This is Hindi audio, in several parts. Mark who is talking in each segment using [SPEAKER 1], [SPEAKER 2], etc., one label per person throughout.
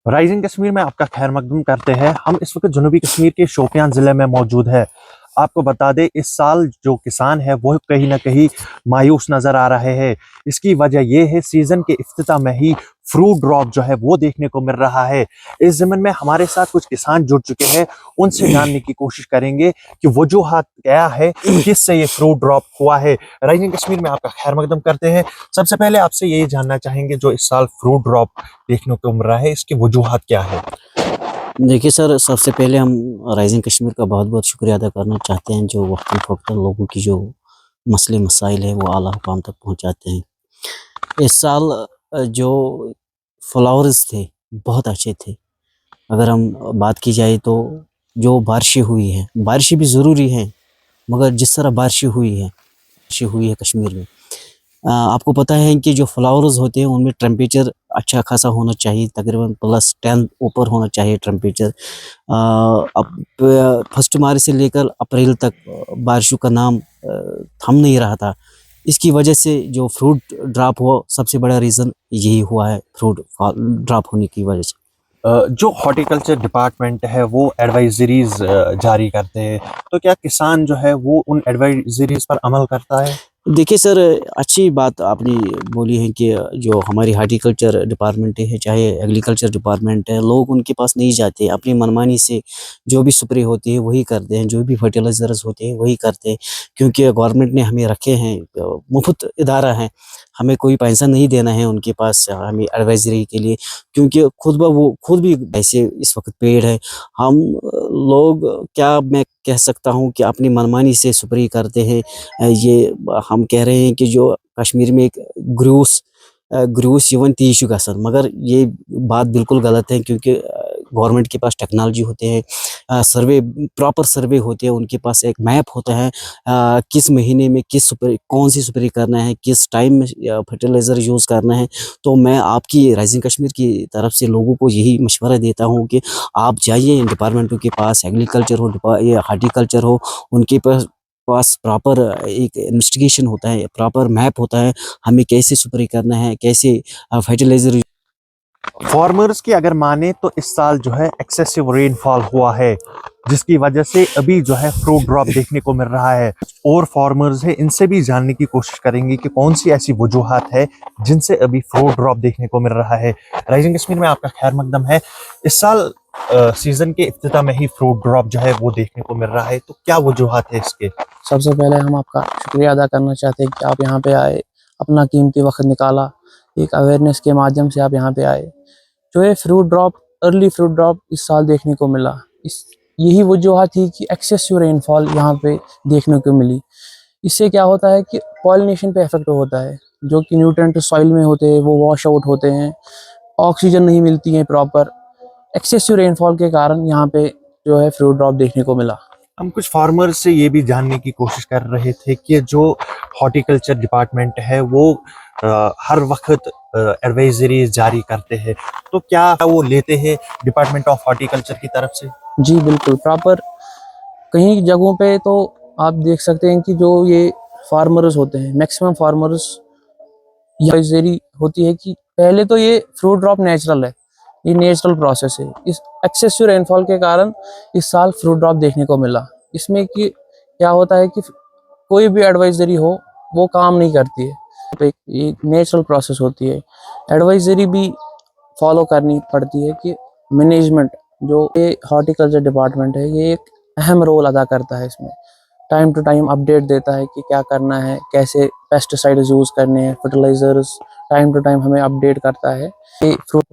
[SPEAKER 1] राइजिंग कश्मीर में आपका खैर मकदम करते हैं। हम इस वक्त जनूबी कश्मीर के शोपियां ज़िले में मौजूद है। आपको बता दें, इस साल जो किसान है वो कहीं ना कहीं मायूस नज़र आ रहे हैं। इसकी वजह यह है, सीज़न के इफ्तिताह में ही फ्रूट ड्रॉप जो है वो देखने को मिल रहा है। इस ज़मीन में हमारे साथ कुछ किसान जुड़ चुके हैं, उनसे जानने की कोशिश करेंगे कि वजूहात क्या है, किससे ये फ्रूट ड्रॉप हुआ है। राइजिंग कश्मीर में आपका खैर मकदम करते हैं। सबसे पहले आपसे यही जानना चाहेंगे, जो इस साल फ्रूट ड्रॉप देखने को मिल रहा है, इसकी वजूहात क्या है?
[SPEAKER 2] देखिए सर, सबसे पहले हम राइजिंग कश्मीर का बहुत बहुत शुक्रिया अदा करना चाहते हैं, जो वक्तन फ़वक्तन लोगों की जो मसले मसाइल है वो आला हुकाम तक पहुंचाते हैं। इस साल जो फ्लावर्स थे बहुत अच्छे थे। अगर हम बात की जाए तो जो बारिशें हुई हैं, बारिशें भी ज़रूरी हैं, मगर जिस तरह बारिशें हुई है कश्मीर में, आपको पता है कि जो फ्लावर्स होते हैं उनमें टेम्परेचर अच्छा खासा होना चाहिए, तकरीबन +10 ऊपर होना चाहिए टेम्परेचर। अब 1 मार्च से लेकर अप्रैल तक बारिशों का नाम थम नहीं रहा था। इसकी वजह से जो फ्रूट ड्रॉप हुआ, सबसे बड़ा रीज़न यही हुआ है, फ्रूट ड्रॉप होने की वजह से।
[SPEAKER 1] जो हॉर्टिकल्चर डिपार्टमेंट है वो एडवाइजरीज जारी करते हैं, तो क्या किसान जो है वो उन एडवाइजरीज पर अमल करता है?
[SPEAKER 2] देखिए सर, अच्छी बात आपने बोली है कि जो हमारी हार्टिकल्चर डिपार्टमेंट है, चाहे एग्रीकल्चर डिपार्टमेंट है, लोग उनके पास नहीं जाते। अपनी मनमानी से जो भी स्प्रे होती है वही करते हैं, जो भी फर्टिलाइज़र्स होते हैं वही करते हैं, क्योंकि गवर्नमेंट ने हमें रखे हैं, मुफ्त इदारा है, हमें कोई पैसा नहीं देना है उनके पास हमें एडवाइज़री के लिए, क्योंकि खुद भी ऐसे इस वक्त पेड़ है। हम लोग, क्या मैं कह सकता हूँ कि अपनी मनमानी से स्प्रे करते हैं। ये हम कह रहे हैं कि जो कश्मीर में एक ग्रूस यवन तीज गसन, मगर ये बात बिल्कुल गलत है, क्योंकि गवर्नमेंट के पास टेक्नोलॉजी होते हैं, सर्वे प्रॉपर सर्वे होते हैं, उनके पास एक मैप होता है, किस महीने में किस स्प्रे कौन सी स्प्रे करना है, किस टाइम में फर्टिलाइज़र यूज़ करना है। तो मैं आपकी राइजिंग कश्मीर की तरफ से लोगों को यही मशवरा देता हूँ कि आप जाइए इन डिपार्टमेंटों के पास, एग्रीकल्चर हो या हार्टिकल्चर हो, उनके पास प्रॉपर एक इन्वेस्टिगेशन होता है, प्रॉपर मैप होता है, हमें कैसे स्प्रे करना है, कैसे फर्टिलाइज़र।
[SPEAKER 1] फार्मर्स की अगर माने तो इस साल जो है एक्सेसिव रेनफॉल हुआ है, जिसकी वजह से अभी जो है फ्रूट ड्रॉप देखने को मिल रहा है। और फार्मर्स है, इनसे भी जानने की कोशिश करेंगे कि कौन सी ऐसी वजूहात है जिनसे अभी फ्रूट ड्रॉप देखने को मिल रहा है। राइजिंग कश्मीर में आपका खैर मकदम है। इस साल सीजन के इफ्तिताह में ही फ्रूट ड्रॉप जो है वो देखने को मिल रहा है, तो क्या वजूहात है इसके?
[SPEAKER 3] सबसे पहले हम आपका शुक्रिया अदा करना चाहते हैं कि आप यहाँ पे आए, अपना कीमती वक्त निकाला, एक अवेयरनेस के माध्यम से आप यहाँ पे आए। जो ये fruit drop, early fruit drop इस साल देखने को मिला, इस यही वजूहत थी कि एक्सेसिव रेनफॉल यहाँ पे देखने को मिली। इससे क्या होता है कि पॉलिनेशन पे इफेक्ट होता है, जो कि न्यूट्रिएंट सॉइल में होते हैं वो वॉश आउट होते हैं, ऑक्सीजन नहीं मिलती है प्रॉपर। एक्सेसिव रेनफॉल के कारण यहाँ पे जो है फ्रूट ड्रॉप देखने को मिला।
[SPEAKER 1] हम कुछ फार्मर्स से ये भी जानने की कोशिश कर रहे थे कि जो हॉर्टिकल्चर डिपार्टमेंट है वो हर वक्त एडवाइजरी जारी करते हैं, तो क्या वो लेते हैं डिपार्टमेंट ऑफ हॉर्टिकल्चर की तरफ से?
[SPEAKER 3] जी बिल्कुल, प्रॉपर कई जगहों पे तो आप देख सकते हैं कि जो ये फार्मर्स होते हैं, मैक्सिमम फार्मर्स, एडवाइजरी होती है कि पहले तो ये फ्रूट ड्रॉप नेचुरल है, ये नेचुरल प्रोसेस है। इस एक्सेसिव रेनफॉल के कारण इस साल फ्रूट ड्रॉप देखने को मिला। इसमें कि क्या होता है कि कोई भी एडवाइजरी हो वो काम नहीं करती है, तो एक नेचुरल प्रोसेस होती है। एडवाइजरी भी फॉलो करनी पड़ती है कि मैनेजमेंट, जो ये हॉर्टिकल्चर डिपार्टमेंट है, ये एक अहम रोल अदा करता है इसमें। टाइम टू टाइम अपडेट देता है कि क्या करना है, कैसे पेस्टिसाइड्स यूज़ करने हैं, फर्टिलाइजर्स टाइम टू टाइम हमें अपडेट करता है। ये फ्रूट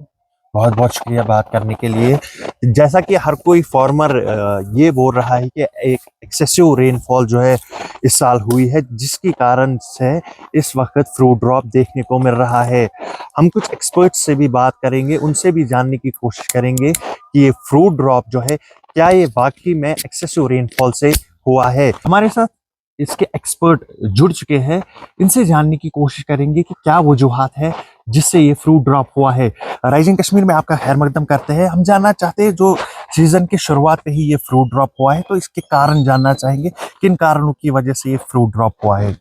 [SPEAKER 1] बहुत बहुत शुक्रिया बात करने के लिए। जैसा कि हर कोई फार्मर ये बोल रहा है कि एक एक्सेसिव रेनफॉल जो है इस साल हुई है, जिसके कारण से इस वक्त फ्रूट ड्रॉप देखने को मिल रहा है। हम कुछ एक्सपर्ट्स से भी बात करेंगे, उनसे भी जानने की कोशिश करेंगे कि ये फ्रूट ड्रॉप जो है क्या ये वाकई में एक्सेसिव रेनफॉल से हुआ है। हमारे साथ इसके एक्सपर्ट जुड़ चुके हैं, इनसे जानने की कोशिश करेंगे कि क्या वजूहात है जिससे ये फ्रूट ड्रॉप हुआ है। राइजिंग कश्मीर में आपका खैर मकदम करते हैं। हम जानना चाहते हैं, जो सीजन के शुरुआत पे ही ये फ्रूट ड्रॉप हुआ है, तो इसके कारण जानना चाहेंगे, किन कारणों की वजह से ये फ्रूट ड्रॉप हुआ है।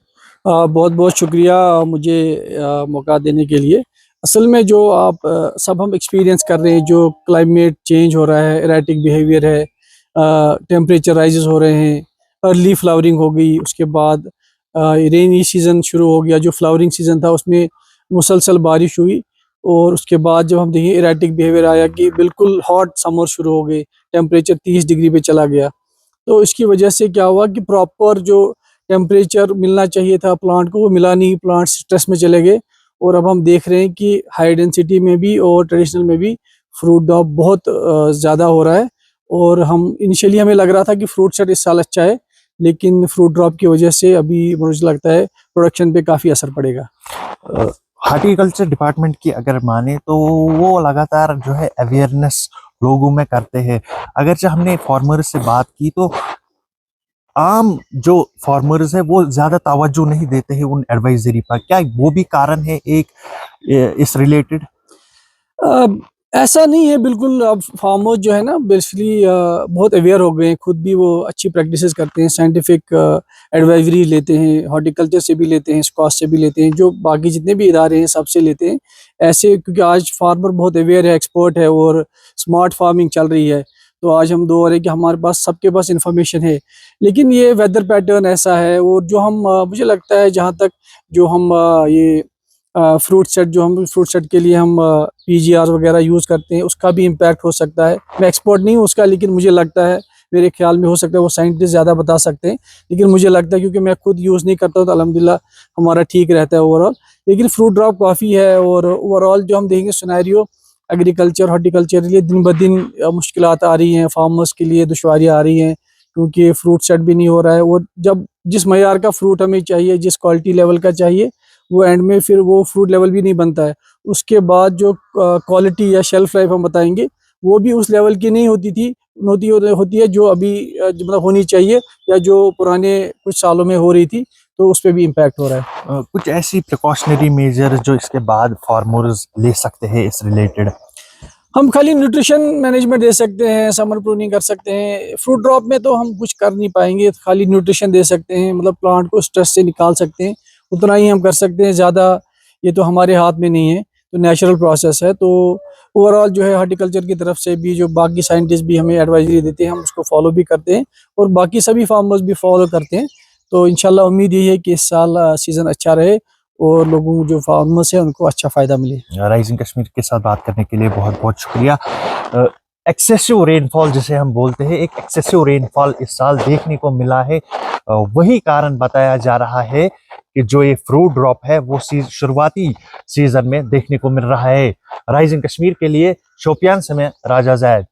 [SPEAKER 4] बहुत बहुत शुक्रिया मुझे मौका देने के लिए। असल में जो आप सब हम एक्सपीरियंस कर रहे हैं, जो क्लाइमेट चेंज हो रहा है, एराटिक बिहेवियर है, टेम्परेचर राइजेस हो रहे हैं, अर्ली फ्लावरिंग हो गई, उसके बाद रेनी सीज़न शुरू हो गया, जो फ्लावरिंग सीज़न था उसमें मुसलसल बारिश हुई, और उसके बाद जब हम देखें एराटिक बिहेवियर आया कि बिल्कुल हॉट समर शुरू हो गए, टेम्परेचर 30 डिग्री पे चला गया। तो इसकी वजह से क्या हुआ कि प्रॉपर जो टेम्परेचर मिलना चाहिए था प्लांट को वो मिला नहीं, प्लांट स्ट्रेस में चले गए, और अब हम देख रहे हैं कि हाई डेंसिटी में भी और ट्रेडिशनल में भी फ्रूट ड्रॉप बहुत ज़्यादा हो रहा है। और हम इनिशियली हमें लग रहा था कि फ्रूट सेट इस साल अच्छा है, लेकिन फ्रूट ड्रॉप की वजह से अभी मुझे लगता है प्रोडक्शन पे काफ़ी असर पड़ेगा।
[SPEAKER 1] हार्टिकल्चर डिपार्टमेंट की अगर माने तो वो लगातार जो है अवेयरनेस लोगों में करते हैं। अगरचे हमने फार्मर्स से बात की तो आम जो फार्मर्स है वो ज्यादा तवज्जो नहीं देते हैं उन एडवाइजरी पर, क्या वो भी कारण है एक इस रिलेटेड?
[SPEAKER 4] ऐसा नहीं है बिल्कुल। अब फार्मर्स जो है ना बेसिकली बहुत अवेयर हो गए हैं, खुद भी वो अच्छी प्रैक्टिसेस करते हैं, साइंटिफिक एडवाइजरी लेते हैं, हॉर्टिकल्चर से भी लेते हैं, स्कॉच से भी लेते हैं, जो बाकी जितने भी इदारे हैं सबसे लेते हैं ऐसे, क्योंकि आज फार्मर बहुत अवेयर है, एक्सपर्ट है और स्मार्ट फार्मिंग चल रही है। तो आज हम दो रहे कि हमारे पास सबके पास इंफॉर्मेशन है, लेकिन ये वेदर पैटर्न ऐसा है, और जो हम मुझे लगता है जहाँ तक जो हम ये फ्रूट सेट जो हम फ्रूट सेट के लिए हम पीजीआर वगैरह यूज़ करते हैं उसका भी इम्पैक्ट हो सकता है। मैं एक्सपर्ट नहीं हूँ उसका, लेकिन मुझे लगता है, मेरे ख्याल में हो सकता है वो साइंटिस्ट ज़्यादा बता सकते हैं, लेकिन मुझे लगता है क्योंकि मैं खुद यूज़ नहीं करता हूँ तो अल्हम्दुलिल्लाह हमारा ठीक रहता है ओवरऑल। लेकिन फ्रूट ड्रॉप काफ़ी है, और ओवरऑल जो हम देखेंगे सिनेरियो एग्रीकल्चर हॉर्टिकल्चर के लिए दिन ब दिन मुश्किलात आ रही हैं, फार्मर्स के लिए दुश्वारियाँ आ रही हैं, क्योंकि फ्रूट सेट भी नहीं हो रहा है। और जब जिस मयार का फ्रूट हमें चाहिए, जिस क्वालिटी लेवल का चाहिए, वो एंड में फिर वो फ्रूट लेवल भी नहीं बनता है। उसके बाद जो क्वालिटी या शेल्फ लाइफ हम बताएंगे वो भी उस लेवल की नहीं होती है जो अभी मतलब होनी चाहिए, या जो पुराने कुछ सालों में हो रही थी, तो उस पर भी इम्पैक्ट हो रहा है।
[SPEAKER 1] कुछ ऐसी प्रिकॉशनरी मेजर जो इसके बाद फार्मर्स ले सकते हैं इस रिलेटेड?
[SPEAKER 4] हम खाली न्यूट्रिशन मैनेजमेंट दे सकते हैं, समर प्रूनिंग कर सकते हैं। फ्रूट ड्रॉप में तो हम कुछ कर नहीं पाएंगे, खाली न्यूट्रिशन दे सकते हैं, मतलब प्लांट को स्ट्रेस से निकाल सकते हैं, उतना ही हम कर सकते हैं। ज़्यादा ये तो हमारे हाथ में नहीं है, तो नेचुरल प्रोसेस है। तो ओवरऑल जो है हार्टिकल्चर की तरफ से भी जो बाकी साइंटिस्ट भी हमें एडवाइजरी देते हैं, हम उसको फॉलो भी करते हैं, और बाकी सभी फार्मर्स भी फॉलो करते हैं। तो इंशाल्लाह उम्मीद यही है कि इस साल सीज़न अच्छा रहे और लोगों को जो फार्मर्स है उनको अच्छा फ़ायदा मिले।
[SPEAKER 1] राइजिंग कश्मीर के साथ बात करने के लिए बहुत बहुत शुक्रिया। एक्सेसिव रेनफॉल जिसे हम बोलते हैं, एक एक्सेसिव रेनफॉल इस साल देखने को मिला है। वही कारण बताया जा रहा है कि जो ये फ्रूट ड्रॉप है वो शुरुआती सीजन में देखने को मिल रहा है। राइजिंग कश्मीर के लिए शोपियान से मैं राजा जैद।